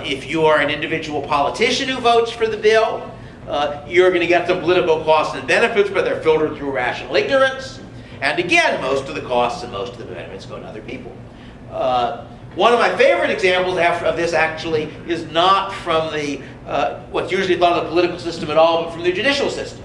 If you are an individual politician who votes for the bill, you're going to get some political costs and benefits, but they're filtered through rational ignorance. And again, most of the costs and most of the benefits go to other people. One of my favorite examples of this actually is not from the what's usually thought of the political system at all, but from the judicial system.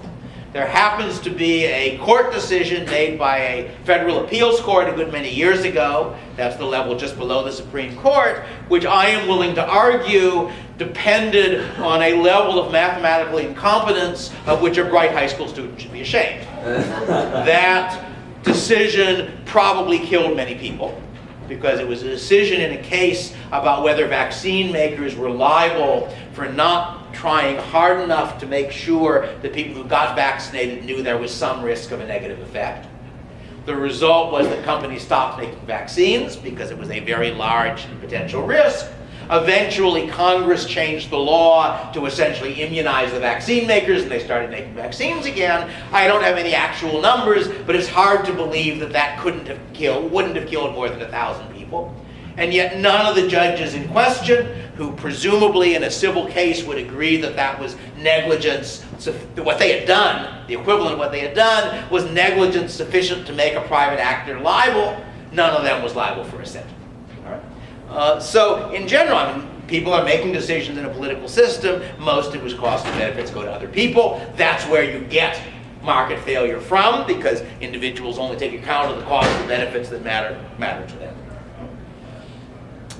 There happens to be a court decision made by a federal appeals court a good many years ago. That's the level just below the Supreme Court, which I am willing to argue depended on a level of mathematical incompetence of which a bright high school student should be ashamed. That decision probably killed many people, because it was a decision in a case about whether vaccine makers were liable for not trying hard enough to make sure that people who got vaccinated knew there was some risk of a negative effect. The result was that companies stopped making vaccines because it was a very large potential risk. Eventually, Congress changed the law to essentially immunize the vaccine makers, and they started making vaccines again. I don't have any actual numbers, but it's hard to believe that that wouldn't have killed more than 1,000 people. And yet none of the judges in question, who presumably in a civil case would agree that that was negligence, so what they had done, the equivalent of what they had done, was negligence sufficient to make a private actor liable, none of them was liable for a cent. All right? So in general, I mean, people are making decisions in a political system. Most of whose costs and benefits go to other people. That's where you get market failure from, because individuals only take account of the costs and benefits that matter to them.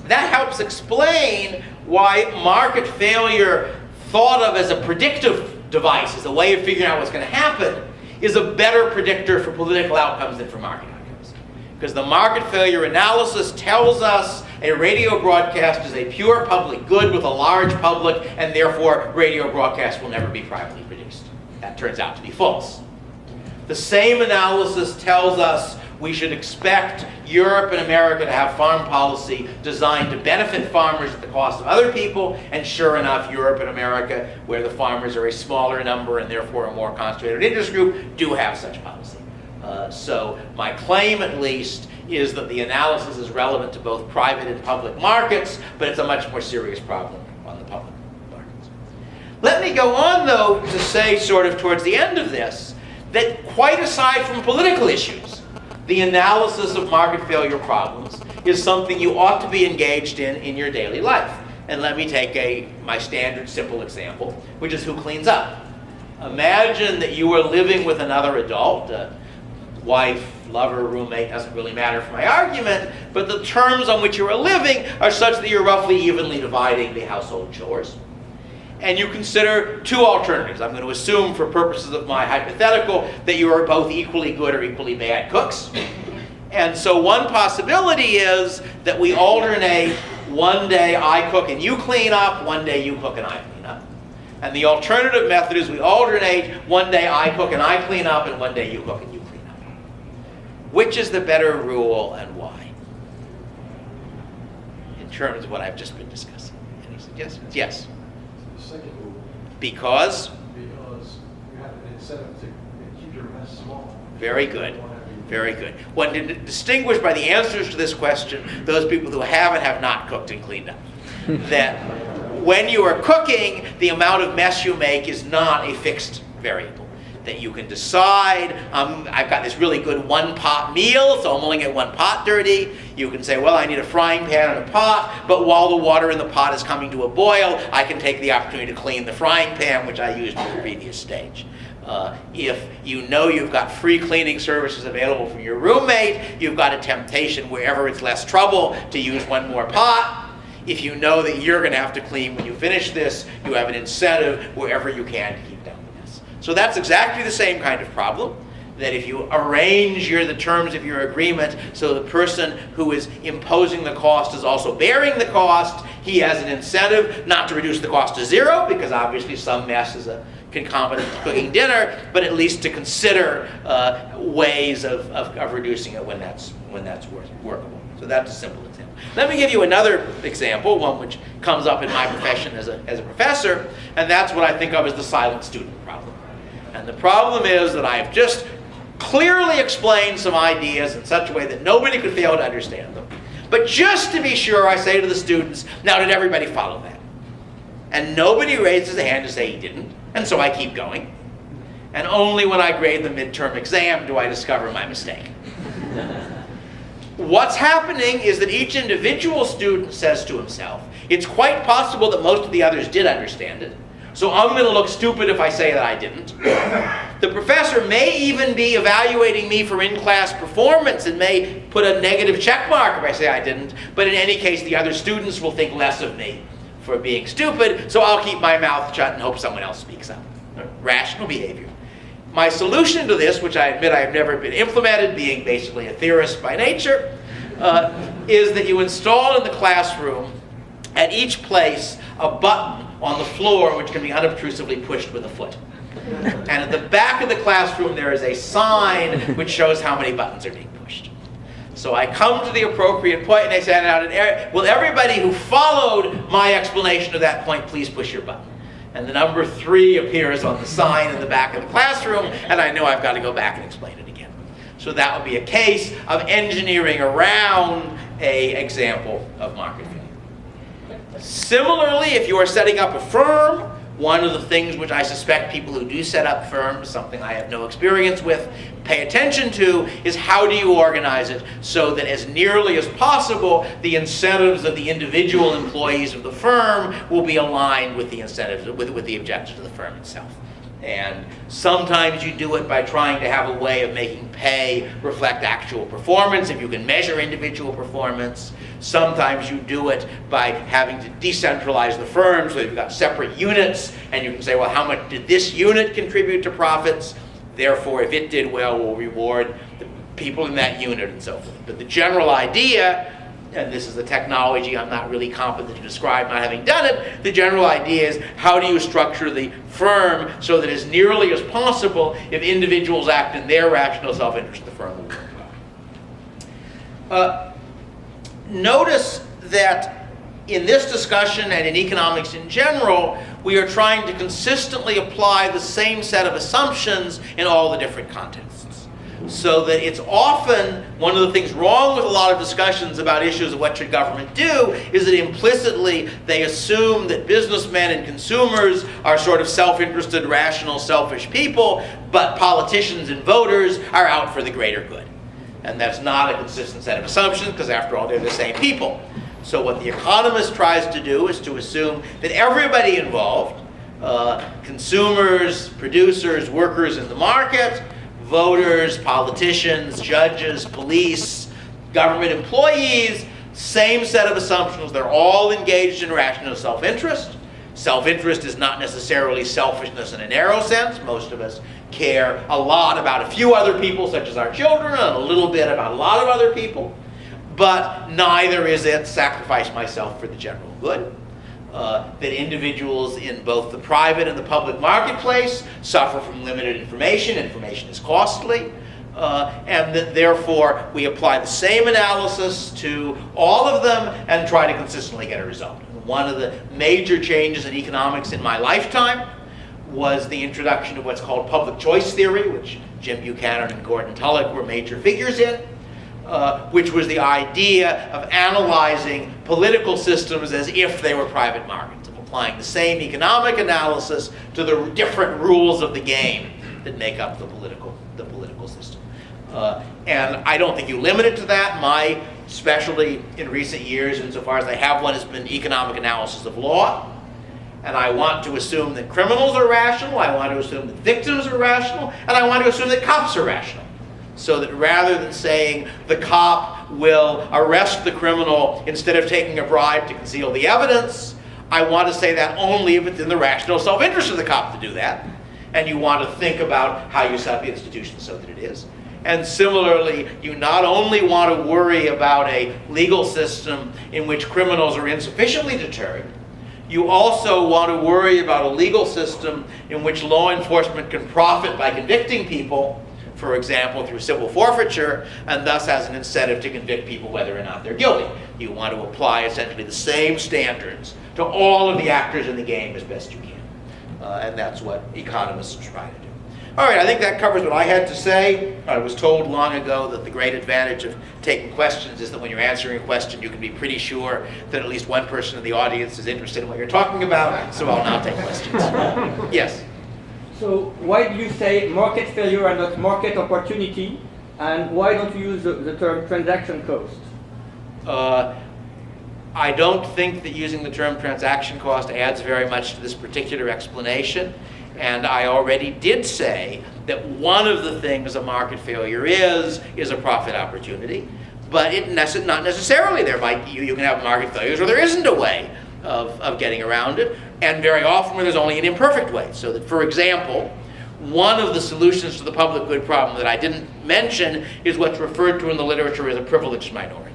That helps explain why market failure, thought of as a predictive device, as a way of figuring out what's going to happen, is a better predictor for political outcomes than for market outcomes. Because the market failure analysis tells us a radio broadcast is a pure public good with a large public, and therefore radio broadcasts will never be privately produced. That turns out to be false. The same analysis tells us we should expect Europe and America to have farm policy designed to benefit farmers at the cost of other people, and sure enough, Europe and America, where the farmers are a smaller number and therefore a more concentrated interest group, do have such policy. So my claim, at least, is that the analysis is relevant to both private and public markets, but it's a much more serious problem on the public markets. Let me go on, though, to say, sort of towards the end of this, that quite aside from political issues, the analysis of market failure problems is something you ought to be engaged in your daily life. And let me take my standard simple example, which is who cleans up. Imagine that you are living with another adult, wife, lover, roommate, doesn't really matter for my argument, but the terms on which you are living are such that you're roughly evenly dividing the household chores. And you consider two alternatives. I'm going to assume, for purposes of my hypothetical, that you are both equally good or equally bad cooks. And so one possibility is that we alternate. One day I cook and you clean up, one day you cook and I clean up. And the alternative method is we alternate. One day I cook and I clean up, and one day you cook and you clean up. Which is the better rule and why? In terms of what I've just been discussing. Any suggestions? Yes? Second rule. Because? Because you have an incentive to keep your mess small. Very good. Very good. One can distinguish by the answers to this question those people who have and have not cooked and cleaned up. That when you are cooking, the amount of mess you make is not a fixed variable. That you can decide, I've got this really good one-pot meal, so I'm only get one pot dirty. You can say, well, I need a frying pan and a pot, but while the water in the pot is coming to a boil, I can take the opportunity to clean the frying pan, which I used in the previous stage. If you know you've got free cleaning services available from your roommate, you've got a temptation wherever it's less trouble to use one more pot. If you know that you're going to have to clean when you finish this, you have an incentive wherever you can to keep down the mess. So that's exactly the same kind of problem, that if you arrange the terms of your agreement so the person who is imposing the cost is also bearing the cost, he has an incentive not to reduce the cost to zero, because obviously some mess is a concomitant to cooking dinner, but at least to consider ways of reducing it when that's workable. So that's a simple example. Let me give you another example, one which comes up in my profession as a professor, and that's what I think of as the silent student problem. And the problem is that I have just clearly explained some ideas in such a way that nobody could fail to understand them. But just to be sure, I say to the students, now did everybody follow that? And nobody raises a hand to say he didn't, and so I keep going. And only when I grade the midterm exam do I discover my mistake. What's happening is that each individual student says to himself, it's quite possible that most of the others did understand it, so I'm going to look stupid if I say that I didn't. The professor may even be evaluating me for in-class performance and may put a negative check mark if I say I didn't, but in any case, the other students will think less of me for being stupid, so I'll keep my mouth shut and hope someone else speaks up. Rational behavior. My solution to this, which I admit I have never been implemented, being basically a theorist by nature, is that you install in the classroom at each place a button on the floor which can be unobtrusively pushed with a foot. And at the back of the classroom there is a sign which shows how many buttons are being pushed. So I come to the appropriate point and I say, now, will everybody who followed my explanation of that point please push your button? And the number 3 appears on the sign in the back of the classroom, and I know I've got to go back and explain it again. So that would be a case of engineering around an example of market failure. Similarly, if you are setting up a firm, one of the things which I suspect people who do set up firms, something I have no experience with, pay attention to is how do you organize it so that as nearly as possible the incentives of the individual employees of the firm will be aligned with the incentives, with the objectives of the firm itself. And sometimes you do it by trying to have a way of making pay reflect actual performance, if you can measure individual performance. Sometimes you do it by having to decentralize the firm so you've got separate units, and you can say, well, how much did this unit contribute to profits? Therefore, if it did well, we'll reward the people in that unit and so forth. But the general idea, and this is a technology I'm not really competent to describe, not having done it, the general idea is how do you structure the firm so that as nearly as possible, if individuals act in their rational self-interest, the firm will work well. Notice that in this discussion and in economics in general, we are trying to consistently apply the same set of assumptions in all the different contexts. So that it's often one of the things wrong with a lot of discussions about issues of what should government do is that implicitly they assume that businessmen and consumers are sort of self-interested, rational, selfish people, but politicians and voters are out for the greater good. And that's not a consistent set of assumptions because after all they're the same people. So what the economist tries to do is to assume that everybody involved, consumers, producers, workers in the market, voters, politicians, judges, police, government employees, same set of assumptions. They're all engaged in rational self-interest. Self-interest is not necessarily selfishness in a narrow sense. Most of us care a lot about a few other people, such as our children, and a little bit about a lot of other people. But neither is it sacrifice myself for the general good. That individuals in both the private and the public marketplace suffer from limited information. Information is costly. And that therefore we apply the same analysis to all of them and try to consistently get a result. One of the major changes in economics in my lifetime was the introduction of what's called public choice theory, which Jim Buchanan and Gordon Tullock were major figures in, which was the idea of analyzing political systems as if they were private markets, of applying the same economic analysis to the different rules of the game that make up the political system. And I don't think you limit it to that. My specialty in recent years, insofar as I have one, has been economic analysis of law. And I want to assume that criminals are rational, I want to assume that victims are rational, and I want to assume that cops are rational. So that rather than saying the cop will arrest the criminal instead of taking a bribe to conceal the evidence, I want to say that only if it's in the rational self-interest of the cop to do that. And you want to think about how you set up institutions so that it is. And similarly, you not only want to worry about a legal system in which criminals are insufficiently deterred, you also want to worry about a legal system in which law enforcement can profit by convicting people, for example, through civil forfeiture, and thus has an incentive to convict people whether or not they're guilty. You want to apply essentially the same standards to all of the actors in the game as best you can. And that's what economists try to do. All right, I think that covers what I had to say. I was told long ago that the great advantage of taking questions is that when you're answering a question, you can be pretty sure that at least one person in the audience is interested in what you're talking about, so I'll now take questions. Yes? So why do you say market failure and not market opportunity? And why don't you use the term transaction cost? I don't think that using the term transaction cost adds very much to this particular explanation. And I already did say that one of the things a market failure is a profit opportunity. But not necessarily. You can have market failures where there isn't a way of getting around it, and very often where there's only an imperfect way. So that, for example, one of the solutions to the public good problem that I didn't mention is what's referred to in the literature as a privileged minority.